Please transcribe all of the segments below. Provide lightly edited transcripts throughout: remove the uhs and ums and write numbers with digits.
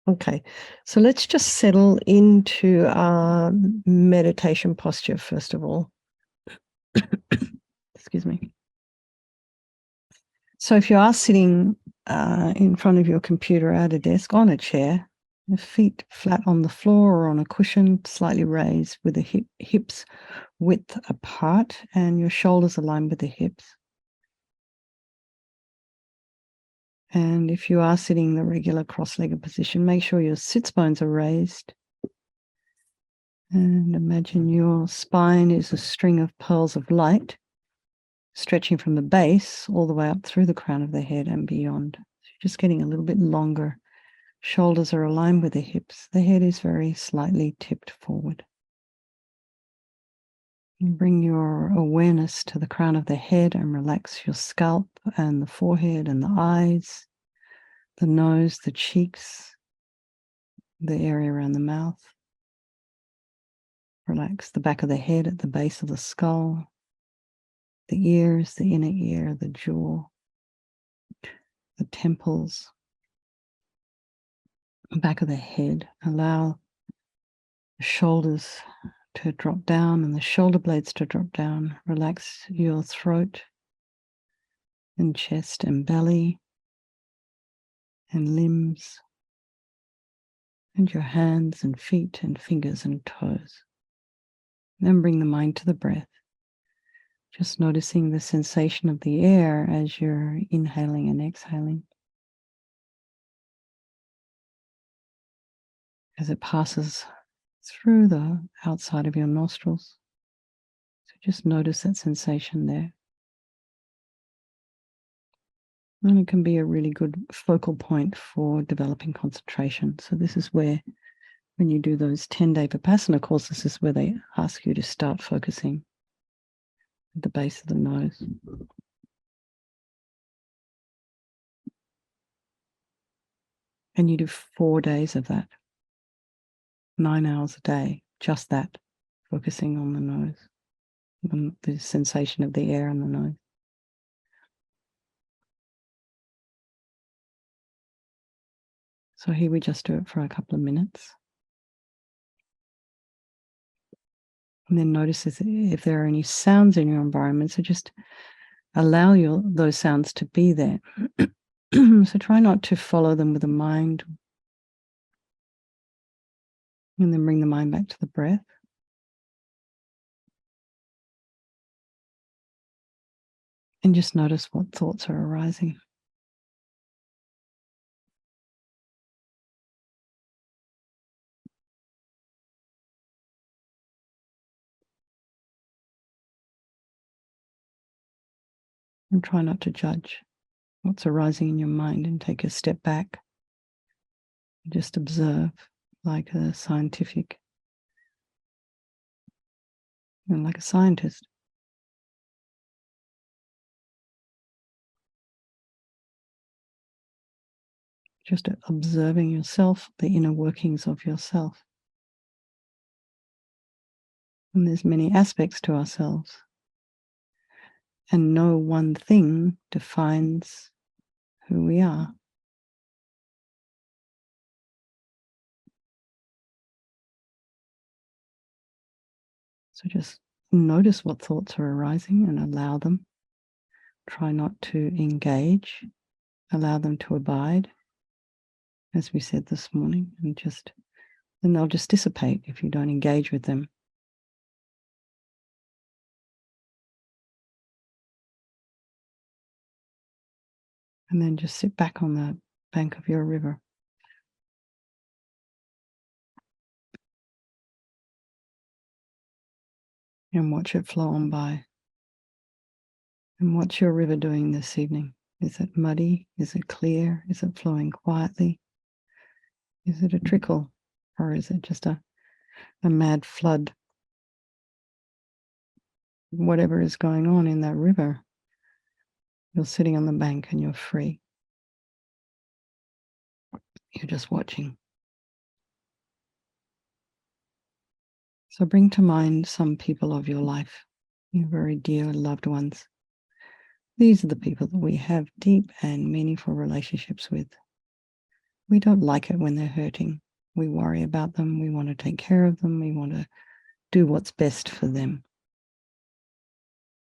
Okay, so let's just settle into our meditation posture first of all. Excuse me. So if you are sitting in front of your computer at a desk on a chair, your feet flat on the floor or on a cushion, slightly raised with the hips width apart and your shoulders aligned with the hips. And if you are sitting in the regular cross-legged position, make sure your sits bones are raised. And imagine your spine is a string of pearls of light stretching from the base all the way up through the crown of the head and beyond. So just getting a little bit longer. Shoulders are aligned with the hips. The head is very slightly tipped forward. And bring your awareness to the crown of the head and relax your scalp and the forehead and the eyes, the nose, the cheeks, the area around the mouth. Relax the back of the head at the base of the skull, the ears, the inner ear, the jaw, the temples, the back of the head. Allow the shoulders to drop down and the shoulder blades to drop down. Relax your throat and chest and belly and limbs and your hands and feet and fingers and toes. Then bring the mind to the breath. Just noticing the sensation of the air as you're inhaling and exhaling. As it passes through the outside of your nostrils. So just notice that sensation there. And it can be a really good focal point for developing concentration. So this is where, when you do those 10-day Vipassana courses, this is where they ask you to start focusing at the base of the nose. And you do 4 days of that. 9 hours a day, just that, focusing on the nose, on the sensation of the air in the nose. So here we just do it for a couple of minutes. And then notice if there are any sounds in your environment, so just allow those sounds to be there. So try not to follow them with the mind. And then bring the mind back to the breath. And just notice what thoughts are arising. And try not to judge what's arising in your mind and take a step back. Just observe like a scientific, and like a scientist. Just observing yourself, the inner workings of yourself. And there's many aspects to ourselves. And no one thing defines who we are. So just notice what thoughts are arising and allow them. Try not to engage. Allow them to abide, as we said this morning, and then they'll just dissipate if you don't engage with them. And then just sit back on the bank of your river. And watch it flow on by. And what's your river doing this evening? Is it muddy? Is it clear? Is it flowing quietly? Is it a trickle? Or is it just a mad flood? Whatever is going on in that river, you're sitting on the bank and you're free. You're just watching. So bring to mind some people of your life, your very dear loved ones. These are the people that we have deep and meaningful relationships with. We don't like it when they're hurting. We worry about them. We want to take care of them. We want to do what's best for them.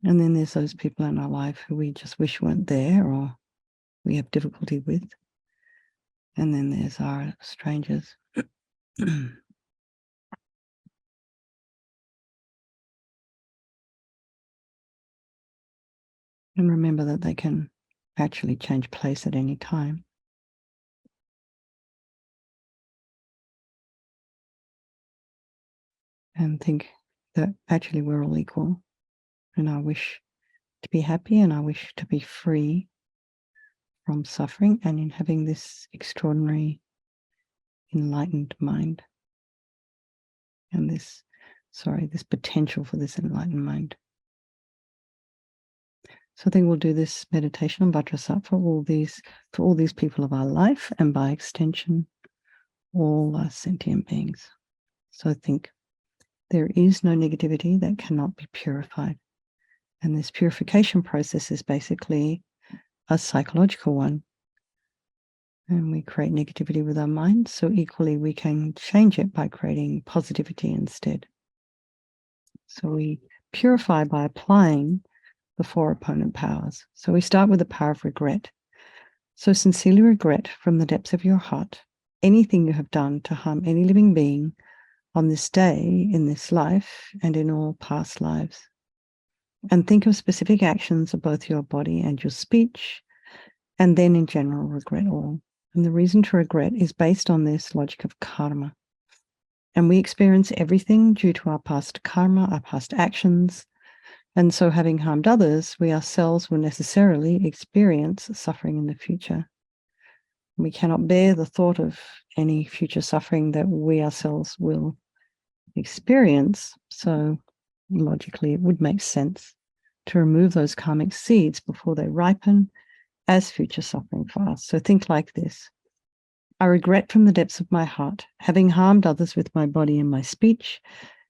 And then there's those people in our life who we just wish weren't there or we have difficulty with. And then there's our strangers. And remember that they can actually change place at any time. And think that actually we're all equal. And I wish to be happy and I wish to be free from suffering and in having this extraordinary enlightened mind and this potential for this enlightened mind. So I think we'll do this meditation on Vajrasattva for all these people of our life and by extension, all our sentient beings. So think there is no negativity that cannot be purified. And this purification process is basically a psychological one. And we create negativity with our mind, so equally we can change it by creating positivity instead. So we purify by applying the 4 opponent powers. So we start with the power of regret. So sincerely regret from the depths of your heart anything you have done to harm any living being on this day, in this life, and in all past lives. And think of specific actions of both your body and your speech, and then in general regret all. And the reason to regret is based on this logic of karma. And we experience everything due to our past karma, our past actions. And so having harmed others, we ourselves will necessarily experience suffering in the future. We cannot bear the thought of any future suffering that we ourselves will experience. So logically, it would make sense to remove those karmic seeds before they ripen as future suffering for us. So think like this. I regret from the depths of my heart, having harmed others with my body and my speech,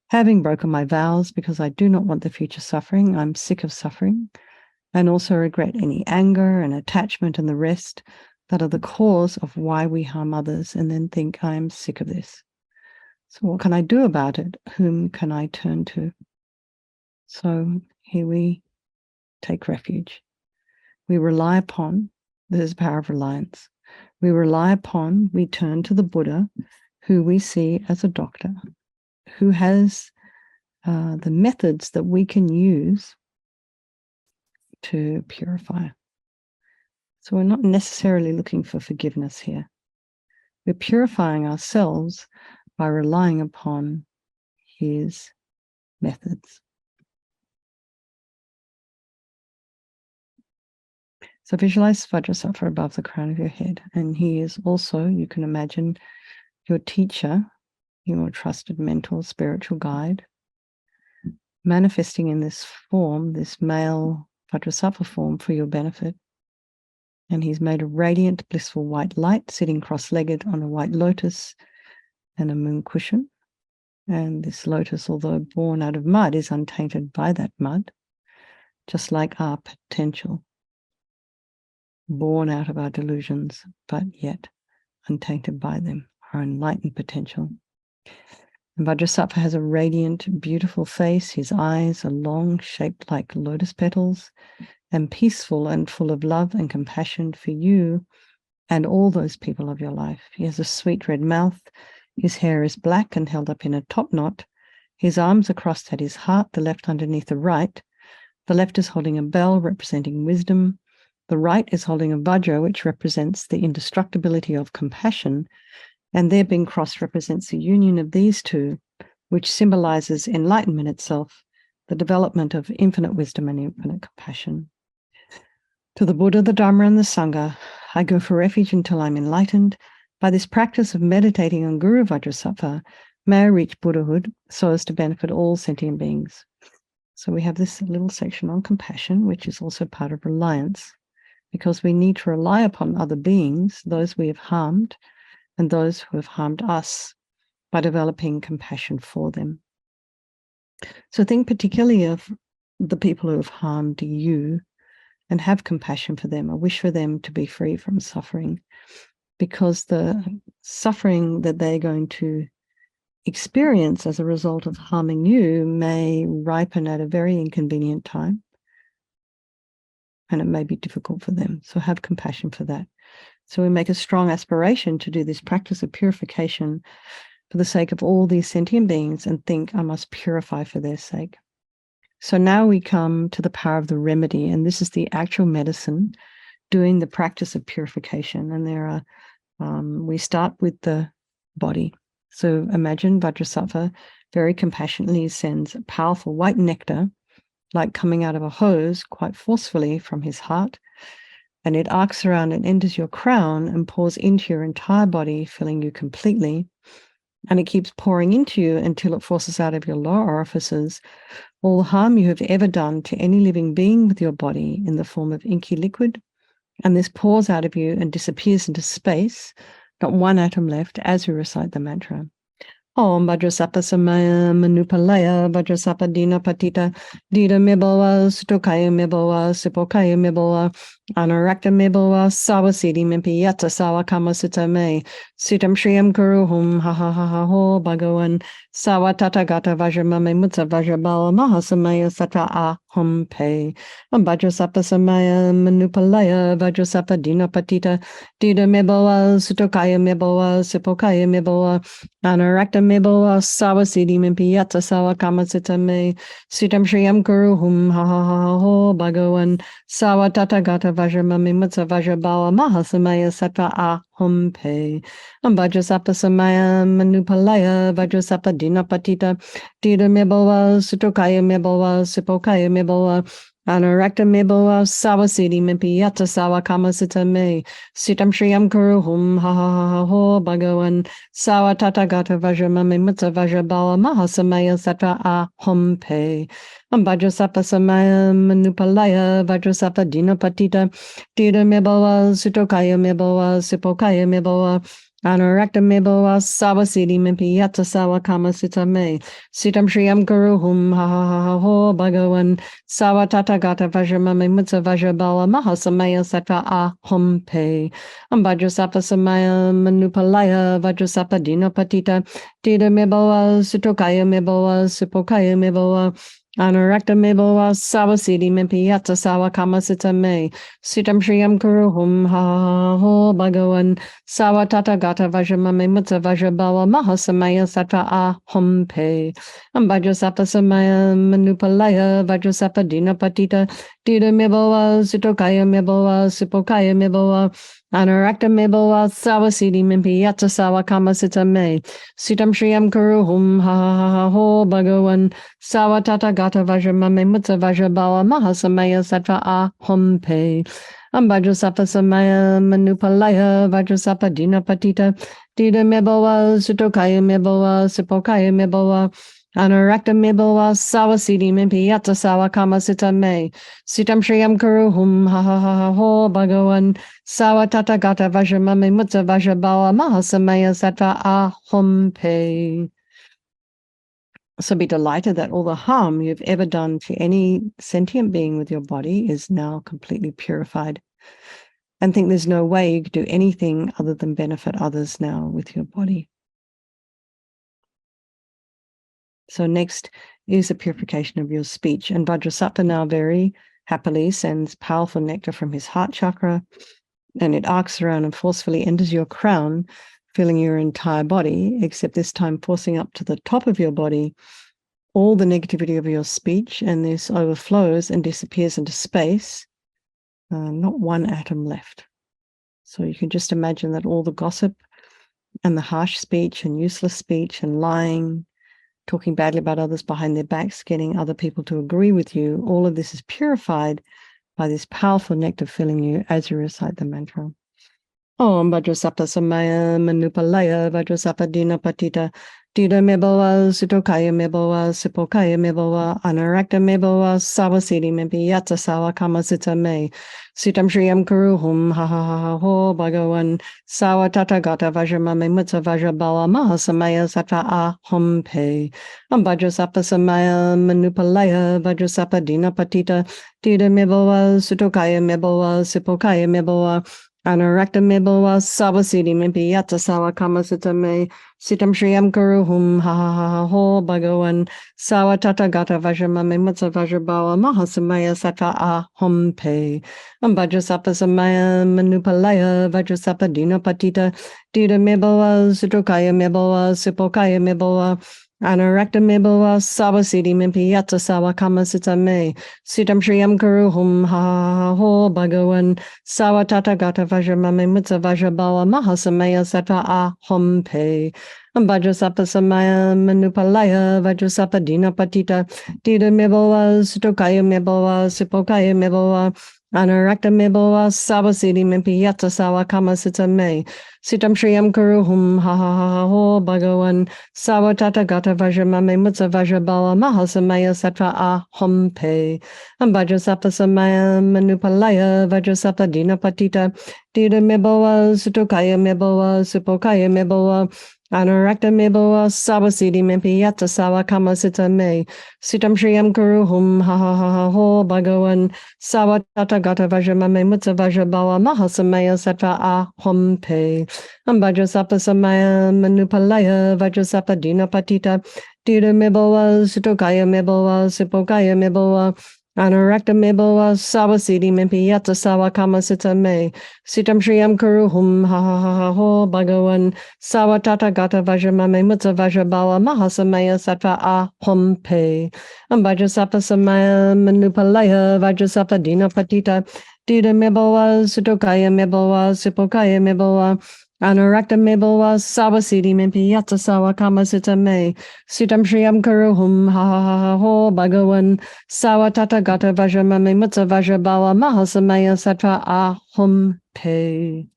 having broken my vows because I do not want the future suffering. I'm sick of suffering, and also regret any anger and attachment and the rest that are the cause of why we harm others, and then think I'm sick of this. So what can I do about it? Whom can I turn to? So here we take refuge. We rely upon, this is the power of reliance. We turn to the Buddha, who we see as a doctor, who has the methods that we can use to purify. So we're not necessarily looking for forgiveness here. We're purifying ourselves by relying upon his methods. So visualize Vajrasattva above the crown of your head. And he is also, you can imagine, your teacher, your trusted mentor, spiritual guide, manifesting in this form, this male Vajrasattva form for your benefit. And he's made a radiant, blissful white light sitting cross-legged on a white lotus and a moon cushion. And this lotus, although born out of mud, is untainted by that mud, just like our potential. Born out of our delusions, but yet untainted by them, our enlightened potential. And Vajrasattva has a radiant, beautiful face. His eyes are long, shaped like lotus petals, and peaceful and full of love and compassion for you and all those people of your life. He has a sweet red mouth. His hair is black and held up in a top knot. His arms are crossed at his heart, the left underneath the right. The left is holding a bell representing wisdom. The right is holding a vajra, which represents the indestructibility of compassion, and their being crossed represents the union of these two, which symbolizes enlightenment itself, the development of infinite wisdom and infinite compassion. To the Buddha, the Dharma, and the Sangha, I go for refuge until I'm enlightened. By this practice of meditating on Guru Vajrasattva, may I reach Buddhahood so as to benefit all sentient beings. So we have this little section on compassion, which is also part of reliance, because we need to rely upon other beings, those we have harmed, and those who have harmed us, by developing compassion for them. So think particularly of the people who have harmed you and have compassion for them, a wish for them to be free from suffering. because the suffering that they're going to experience as a result of harming you may ripen at a very inconvenient time, and it may be difficult for them. So have compassion for that. So we make a strong aspiration to do this practice of purification for the sake of all these sentient beings and think, I must purify for their sake. So now we come to the power of the remedy, and this is the actual medicine doing the practice of purification. And there are, we start with the body. So imagine Vajrasattva very compassionately sends powerful white nectar, like coming out of a hose, quite forcefully from his heart. And it arcs around and enters your crown and pours into your entire body, filling you completely. And it keeps pouring into you until it forces out of your lower orifices all the harm you have ever done to any living being with your body in the form of inky liquid. And this pours out of you and disappears into space, not one atom left, as we recite the mantra. Om Vajrasattva Samaya Manupalaya Vajrasattva Dina Patita Dida Miboa Sutokaya Miboa Sipokaya Miboa Anarakta Miboa Sawasidi Mimpi Yata Sawa Kamasita Me Sitam Shriyam Kuruhum Ha Ha Ha Ha Ho Bhagavan Sawa Tatagata Vajramame Mutsa Vajrabala Mahasamaya Satra Ahum Pe Vajrasattva Samaya Manupalaya Vajrasattva Dina Patita Dida Miboa Sutokaya Miboa Sipokaya Miboa Anarakta Miboa Sawasidi Mimpi Yata Sawa Kamasita Me Sitam Shriyam Kuruhum Ha Ha Ha Ho Bhagavan Sawa Tatagata Vajramame Mutsa Vajrabala Mahasamaya Satra Ahum Pe Vajrasattva Samaya Manupalaya Vajrasattva Dina Patita Dida Miboa Sutokaya Miboa Sipokaya Miboa Anarakta Miboa Sawasidi Mimpi Yata Sawa Kamasita Me Sitam Shriyam Kuruhum Ha Ha Ha Ha Ho Bhagavan Sawa Tatagata Vajramame Mutsa Vajrabala Mahasamaya Satra Ahum Pe Vajrasattva Samaya Manupalaya Vajrasattva Dina Patita Dida Miboa Sutokaya Miboa Sipokaya Miboa Anarakta Miboa Sawasidi Mimpi Yata Sawa Kamasita Me Sitam Shriyam Kuruhum Ha Ha Ha Ha Ho Bhagavan Sawa Tatagata Vajramame Mutsa Vajrabala Mahasamaya Satra Ahum Pe Vajrasattva Samaya Manupalaya Vajrasattva Dina Patita Dida Miboa Sutokaya Miboa Sipokaya Miboa Anarakta Miboa Sawasidi Mimpi Yata Sawa Kamasita Me Sitam Shriyam Kuruhum Ha Ha Ha Ho Bhagavan Sawa Tatagata Vajramame Mutsa Vajrabala Mahasamaya Satra Ahum Pe Vajrasattva Samaya Manupalaya Vajrasattva Dina Patita Dida Miboa Sutokaya Miboa Sipokaya Miboa Anarakta Miboa Sawasidi Mimpi Yata Sawa Kamasita Me Sitam Shriyam Kuruhum Ha Ha Ha Ha Ho Bhagavan Sawa Tatagata Vajramame Mutsa Vajrabala Mahasamaya Satra Ahum Pe Vajrasattva Samaya Manupalaya Vajrasattva Dina Patita Dida Miboa Sutokaya Miboa Sipokaya Miboa Anarakta Miboa Sawasidi Mimpi Yata Sawa Kamasita Me Sitam Shriyam Kuruhum Ha Ha Ha Ha Ho Bhagavan Sawa Tatagata Vajramame Mutsa Vajrabala Mahasamaya Satra Ahum Pe. So be delighted that all the harm you've ever done to any sentient being with your body is now completely purified. And think there's no way you could do anything other than benefit others now with your body. So next is the purification of your speech. And Vajrasattva now very happily sends powerful nectar from his heart chakra, and it arcs around and forcefully enters your crown, filling your entire body, except this time forcing up to the top of your body all the negativity of your speech, and this overflows and disappears into space, not one atom left. So you can just imagine that all the gossip and the harsh speech and useless speech and lying, talking badly about others behind their backs, getting other people to agree with you, all of this is purified by this powerful nectar filling you as you recite the mantra. Om Vajrasattva Samaya Manupalaya Vajrasattva Dina Patita Dida Miboa Sutokaya Miboa Sipokaya Miboa Anarakta Miboa Sawasidi Mimpi Yata Sawa Kamasita Me Sitam Shriyam Kuruhum Ha Ha Ha Ha Ho Bhagavan Sawa Tatagata Vajramame Mutsa Vajrabala Mahasamaya Satra Ahum Pe Vajrasattva Samaya Manupalaya Vajrasattva Dina Patita Dida Miboa Sutokaya Miboa Sipokaya Miboa Anarakta meboa sabasidi mimpi yata sawa kamasita me sitam shriyam kuruhum ha ha ha ha ho bhagawan sawa tata gata vajramame mutsa vajrabawa mahasamaya sata ahom pe Vajrasattva samaya manupalaya Vajrasattva dina patita dita meboa sutrokaya meboa sipokaya meboa Anarakta meboa sabasidi mimpi yata sawa kamasita me sitam shriyam kuruhum ha ha ha ho bhagawan Sawa tata gata vajramame mutsa vajrabawa mahasamaya sata ahom pe Vajrasattva samaya manupalaya Vajrasattva dina patita dita meboa sutokaya meboa sipokaya meboa Anarakta meboa sabasidi mimpi yata sawa kamasita me sitam shriyam kuruhum ha ha ha ha ho bhagawan sawa tata gata vajramame mutsa vajrabawa mahasamaya sata ahom pe Vajrasattva samaya manupalaya Vajrasattva dina patita dita meboa sutokaya meboa sipokaya meboa Anarakta meboa sabasidi mimpi yata sawa kamasita me sitam shriyam kuruhum ha ha ha ha ho bhagawan sawa tata gata vajramame mutsa vajrabawa mahasamaya sata ahom pe Vajrasattva samaya manupalaya Vajrasattva dina patita dita meboa sutokaya meboa sipokaya meboa Anarakta meboa sabasidi mimpi yata sawa kamasita me sitam shriyam kuruhum ha ha ha ha ho bhagawan sawa tata gata vajramame mutsa vajrabawa mahasamaya sata ahom pe Vajrasattva samaya manupalaya Vajrasattva dina patita dita meboa sutokaya meboa sipokaya meboa Anarakta meboa sabasidi mimpi yata sawa kamasita me sitam shriyam kuruhum ha ha ha ha ho bhagawan Sawa tata gata vajramame mutsa vajrabawa mahasamaya satra ahom pe.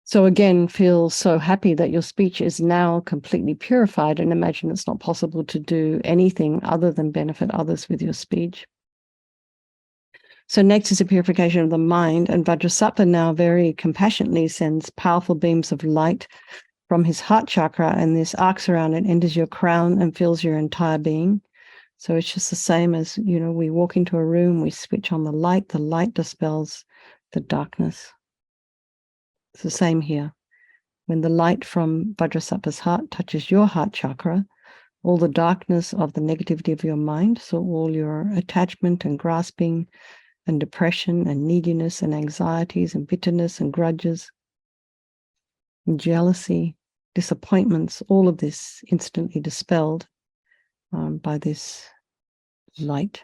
So again, feel so happy that your speech is now completely purified and imagine it's not possible to do anything other than benefit others with your speech. So next is a purification of the mind, and Vajrasattva now very compassionately sends powerful beams of light from his heart chakra, and this arcs around and enters your crown and fills your entire being. So it's just the same as, we walk into a room, we switch on the light dispels the darkness. It's the same here. When the light from Vajrasattva's heart touches your heart chakra, all the darkness of the negativity of your mind, so all your attachment and grasping and depression and neediness and anxieties and bitterness and grudges and jealousy, disappointments, all of this instantly dispelled by this light.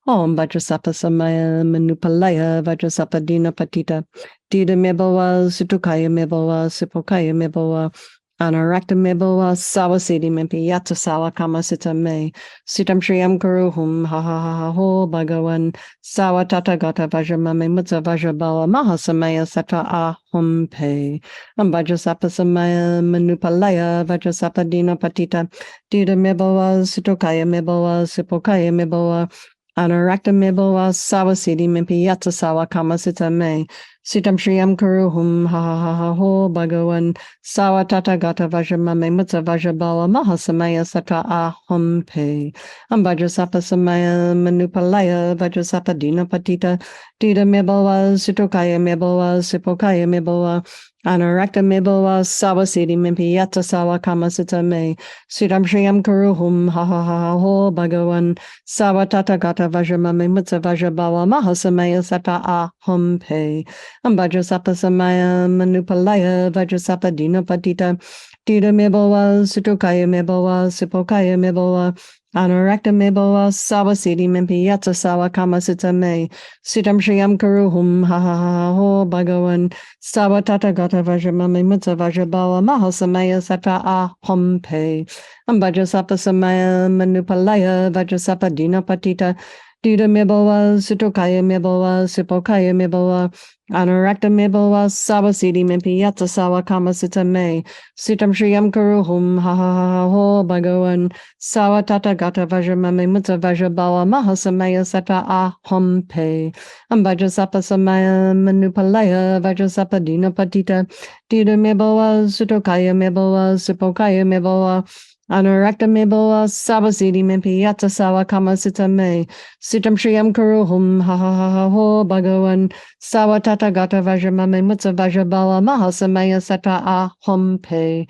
Om Vajrasattva samaya manupalaya Vajrasattva dina patita dita meboa sutukaya meboa sipokaya meboa Anarakta meboa sawasidi mimpi yata sawa kamasita me sitam shriyam kuruhum ha ha ha ha ho bhagawan sawa tata gata vajramame mutsa vajrabawa mahasamaya satra ahom pe Vajrasattva samaya manupalaya Vajrasattva dina patita dita meboa sutokaya meboa sipokaya meboa Anarakta meboa sawasidi mimpi yata sawa kamasita me sitam shriyam kuruhum ha ha ha ha ho bhagawan sawa tata gata vajramame mutsa vajrabawa mahasamaya satra ahom pe Vajrasattva samaya manupalaya Vajrasattva dina patita dita meboa sutokaya meboa sipokaya meboa Anarakta meboa sawasidi mimpi yata sawa kamasita me sitam shriyam kuruhum ha ha ha ha ho bhagawan sawa tata gata vajramame mutsa vajrabawa mahasamaya sata ahom pe Vajrasattva samaya manupalaya Vajrasattva dina patita dita meboa sutokaya meboa sipokaya meboa Anarakta meboa sawasidi mimpi yata sawa kamasita me sitam shriyam kuruhum ha ha ha ha ho bhagawan sawa tata gata vajramame mutsa vajrabawa mahasamaya satra ahom pe Vajrasattva samaya manupalaya Vajrasattva dina patita dita meboa sutokaya meboa sipokaya meboa Anarakta meboa sawasidi mimpi yata sawa kamasita me sitam shriyam kuruhum ha ha ha ha ho bhagawan sawa tata gata vajramame mutsa vajrabawa mahasamaya satra ahom pe Vajrasattva samaya manupalaya Vajrasattva dina patita dita meboa sutokaya meboa sipokaya meboa Anurakta meboa sabasidi mimpi yata sawa kama sita me. Sitam shriyam kuruhum ha ha ha ha ho bhagavan. Sawa tata gata vajramame mutsa vajrabala mahasamaya sata ahom pe.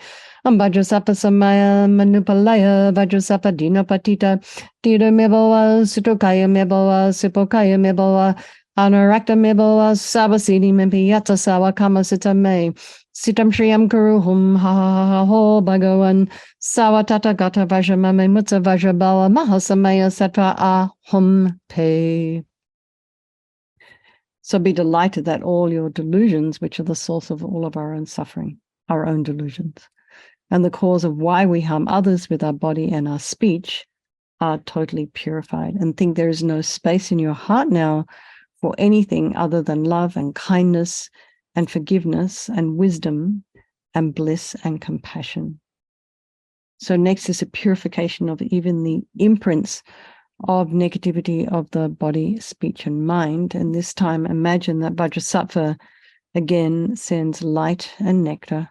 Vajrasattva samaya manupalaya Vajrasattva dina patita. Tira meboa sutokaya meboa sipokaya meboa. Anurakta meboa sabasidi mimpi yata sawa kama sita me. Sitam shriyam kuruhum ha ha ha ha ho bhagavan. Sawatata gata vajramame mutsa vajrabala mahasamaya satra ahum pe. So be delighted that all your delusions, which are the source of all of our own suffering, our own delusions, and the cause of why we harm others with our body and our speech, are totally purified. And think there is no space in your heart now for anything other than love and kindness and forgiveness and wisdom and bliss and compassion. So next is a purification of even the imprints of negativity of the body, speech, and mind. And this time, imagine that Vajrasattva again sends light and nectar,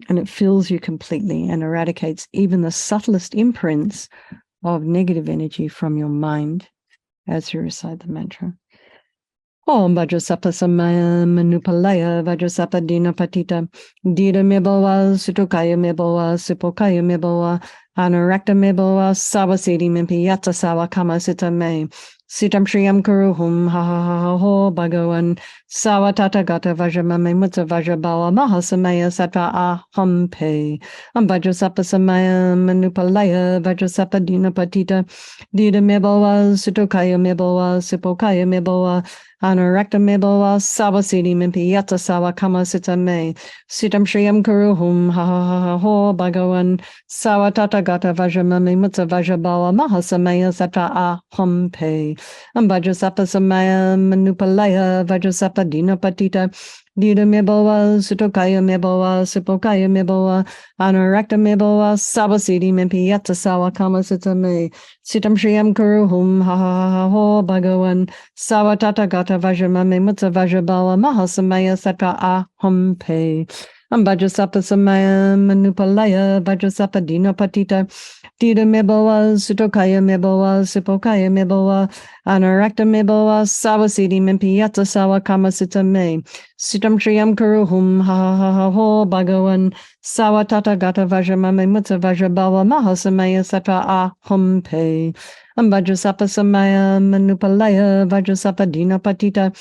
and it fills you completely and eradicates even the subtlest imprints of negative energy from your mind as you recite the mantra. Om Vajrasattva samaya manupalaya Vajrasattva dina patita. Dida meboa sutokaya meboa sipokaya meboa. Anurakta meboa sabasidi mimpi yata sawa kama sita me. Sitam shriyam kuruhum ha ha ha ha ho bhagavan. Sawa tata gata vajramame mutsa vajrabala mahasamaya satra aham pe. Vajrasattva samaya manupalaya Vajrasattva dina patita. Dida meboa sutokaya meboa sipokaya meboa. Anurakta meboa sabasidi mimpi yata sawa kama sita me. Sitam shriyam kuruhum ha ha ha ha ho bhagavan. Sawa tata gata vajramame mutsa vajrabala mahasamaya satra aham pe. Vajrasattva samaya manupalaya Vajrasattva dina patita. Dida meboa sutokaya meboa sipokaya meboa. Anurakta meboa sabasidi mimpi yata sawa kama sita me. Sitam shriyam kuruhum ha ha ha ha ho bhagavan. Sawa tata gata vajramame mutsa vajrabala mahasamaya satra aham pe. Vajrasattva samaya manupalaya Vajrasattva dina patita. Dida meboa sutokaya meboa sipokaya meboa. Anurakta meboa sabasidi mimpi yata sawa kama sita me. Sitam shriyam kuruhum ha ha ha ha ho bhagavan. Sawa tata gata vajramame mutsa vajrabala mahasamaya satra aham pe. Vajrasattva samaya manupalaya Vajrasattva dina patita.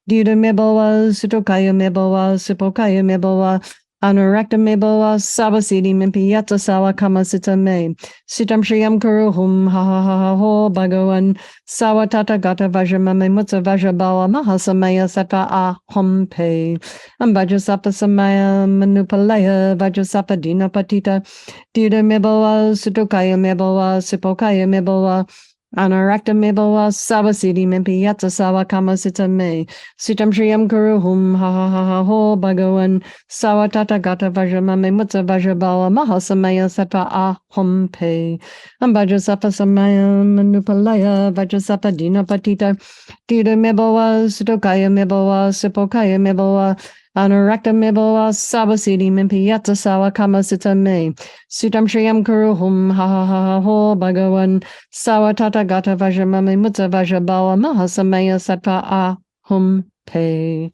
Dida meboa sutokaya meboa sipokaya meboa. Anurakta meboa sabasidi mimpi yata sawa kama sita me. Sitam shriyam kuruhum ha ha ha ha ho bhagavan. Sawa tata gata vajramame mutsa vajrabala mahasamaya satra aham pe. Vajrasattva samaya manupalaya Vajrasattva dina patita. Dida meboa sutokaya meboa sipokaya meboa. Anurakta meboa sabasidi mimpi yata sawa kama sita me. Sitam shriyam kuruhum ha ha ha ha ho bhagavan. Sawa tata gata vajramame mutsa vajrabala mahasamaya satra aham pe. Vajrasattva samaya manupalaya Vajrasattva dina patita. Dida meboa sutokaya meboa sipokaya meboa. Anurakta meboa sabasidi mimpi yata sawa kama sita me. Sitam shriyam kuruhum ha ha ha ha ho bhagavan. Sawa tata gata vajramame mutsa vajrabala mahasamaya satra aham pe.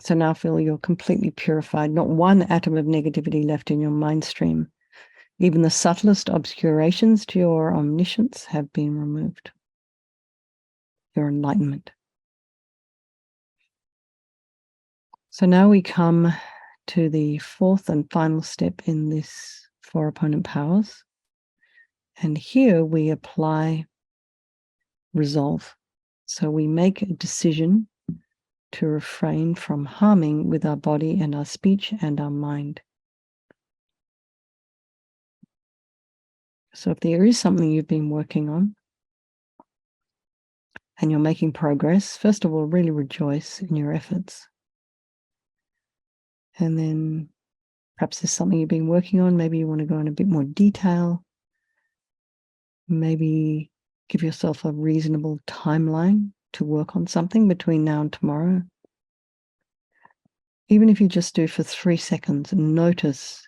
So now feel you're completely purified. Not one atom of negativity left in your mind stream. Even the subtlest obscurations to your omniscience have been removed. Your enlightenment. So now we come to the fourth and final step in this 4 opponent powers. And here we apply resolve. So we make a decision to refrain from harming with our body and our speech and our mind. So if there is something you've been working on and you're making progress, first of all, really rejoice in your efforts. And then perhaps there's something you've been working on. Maybe you want to go in a bit more detail. Maybe give yourself a reasonable timeline to work on something between now and tomorrow. Even if you just do for 3 seconds and notice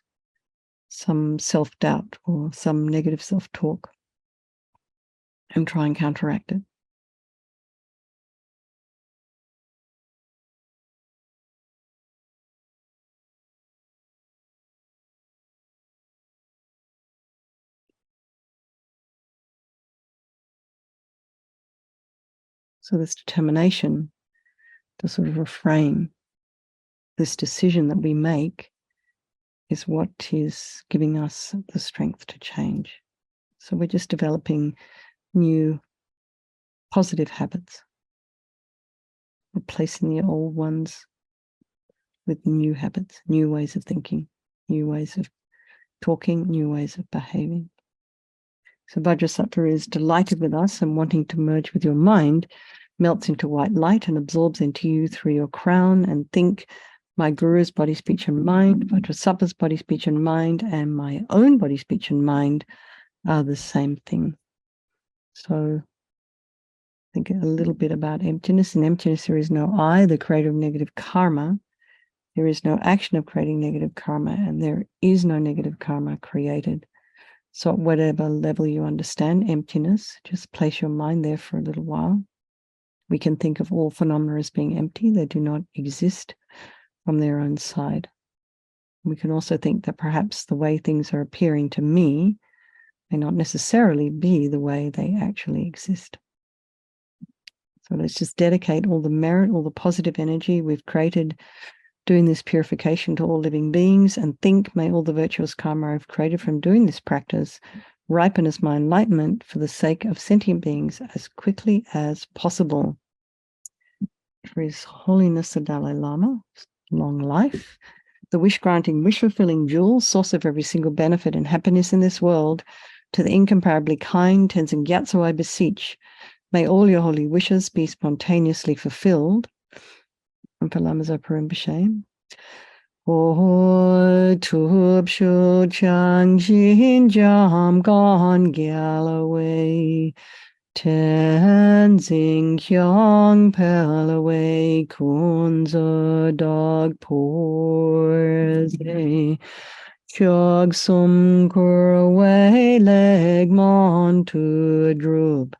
some self-doubt or some negative self-talk, and try and counteract it. So this determination to sort of reframe this decision that we make is what is giving us the strength to change. So we're just developing new positive habits, replacing the old ones with new habits, new ways of thinking, new ways of talking, new ways of behaving. So Vajrasattva is delighted with us and wanting to merge with your mind, melts into white light and absorbs into you through your crown, and think, my Guru's body, speech, and mind, Vajrasattva's body, speech, and mind, and my own body, speech, and mind are the same thing. So think a little bit about emptiness. In emptiness, there is no I, the creator of negative karma. There is no action of creating negative karma, and there is no negative karma created. So at whatever level you understand emptiness, just place your mind there for a little while. We can think of all phenomena as being empty. They do not exist from their own side. We can also think that perhaps the way things are appearing to me may not necessarily be the way they actually exist. So let's just dedicate all the merit, all the positive energy we've created doing this purification to all living beings, and think, may all the virtuous karma I've created from doing this practice ripen as my enlightenment for the sake of sentient beings as quickly as possible. For His Holiness the Dalai Lama, long life, the wish-granting, wish-fulfilling jewel, source of every single benefit and happiness in this world, to the incomparably kind Tenzin Gyatso I beseech, may all your holy wishes be spontaneously fulfilled. And for Lama Zopa Rinpoche, O Tub Shu Chang Jin Jam Gon Galloway, Tenzing Hyang Pelaway Kunza Dog Porze, Chog Sum Kurway Leg Mon to Droop.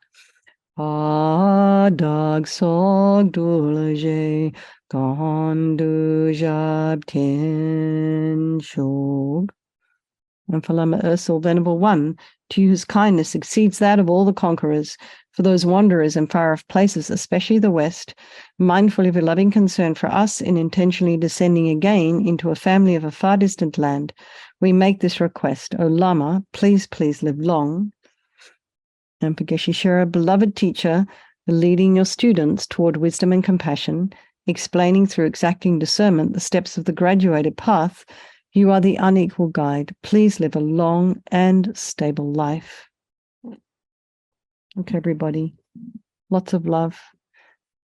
Dag sog dulaje gondu jab ten shog. And for Lama Ursul, Venerable One, to you whose kindness exceeds that of all the conquerors, for those wanderers in far-off places, especially the West, mindful of your loving concern for us in intentionally descending again into a family of a far distant land, we make this request. O Lama, please, please live long. And for Geshe Shara, beloved teacher, leading your students toward wisdom and compassion, explaining through exacting discernment the steps of the graduated path, you are the unequal guide. Please live a long and stable life. Okay, everybody. Lots of love.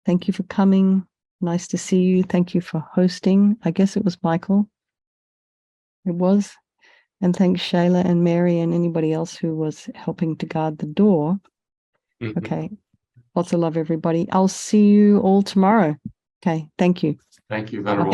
Thank you for coming. Nice to see you. Thank you for hosting. I guess it was Michael. It was. And thanks Shayla and Mary and anybody else who was helping to guard the door. Mm-hmm. Okay. Lots of love, everybody. I'll see you all tomorrow. Okay. Thank you. Thank you, Venerable.